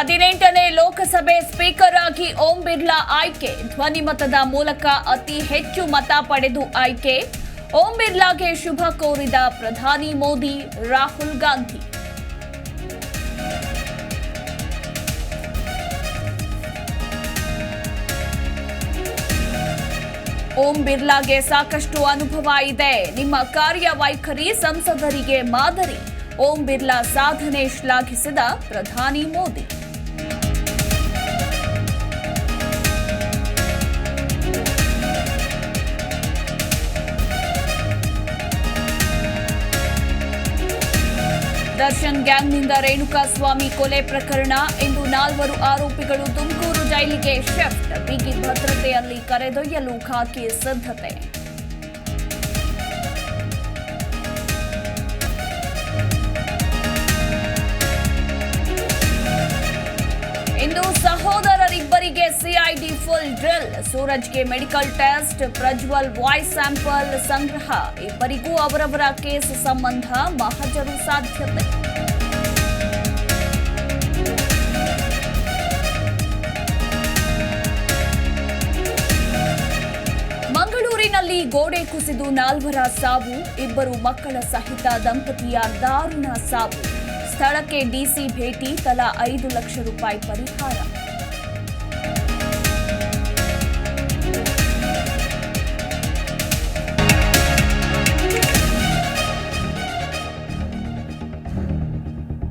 18ನೇ ಲೋಕಸಭೆ speaker ಆಗಿ ಓಂ ಬಿರ್ಲಾ ಆಯ್ಕೆ. ಧ್ವನಿಮತದ ಮೂಲಕ ಅತಿ ಹೆಚ್ಚು ಮತ ಪಡೆದು ಆಯ್ಕೆ. ಓಂ ಬಿರ್ಲಾಗೆ ಶುಭ ಕೋರಿದ ಪ್ರಧಾನಿ ಮೋದಿ, ರಾಹುಲ್ ಗಾಂಧಿ. ಓಂ ಬಿರ್ಲಾಗೆ ಸಾಕಷ್ಟು ಅನುಭವ ಇದೆ. ನಿಮ್ಮ ಕಾರ್ಯವೈಖರಿ ಸಂಸದರಿಗೆ ಮಾದರಿ. ಓಂ ಬಿರ್ಲಾ ಸಾಧನೆ ಶ್ಲಾಘಿಸಿದ ಪ್ರಧಾನಿ ಮೋದಿ. ದರ್ಶನ್ ಗ್ಯಾಂಗ್ನಿಂದ ರೇಣುಕಾಸ್ವಾಮಿ ಕೊಲೆ ಪ್ರಕರಣ. ಇಂದು 4 ಆರೋಪಿಗಳು ತುಮಕೂರು ಜೈಲಿಗೆ ಶಿಫ್ಟ್. ಬಿಗಿ ಭದ್ರತೆಯಲ್ಲಿ ಕರೆದೊಯ್ಯಲು ಖಾಕಿ ಸಿದ್ಧತೆ. ಇಂದು ಸಹೋದರರಿಬ್ಬರಿಗೆ ಸಿಐಡಿ ಫುಲ್ ಡ್ರಿಲ್. ಸೂರಜ್ಗೆ medical test, Prajwal voice sample ಸಂಗ್ರಹ. ಇಬ್ಬರಿಗೂ ಅವರವರ ಕೇಸ್ ಸಂಬಂಧ ಮಹಜರು ಸಾಧ್ಯತೆ. ಮಂಗಳೂರಿನಲ್ಲಿ ಗೋಡೆ ಕುಸಿದು 4 ಸಾವು. 2 ಮಕ್ಕಳ ಸಹಿತ ದಂಪತಿಯ ದಾರುಣ ಸಾವು. ಸ್ಥಳಕ್ಕೆ ಡಿಸಿ ಭೇಟಿ. ತಲಾ 5 ಲಕ್ಷ ರೂಪಾಯಿ ಪರಿಹಾರ.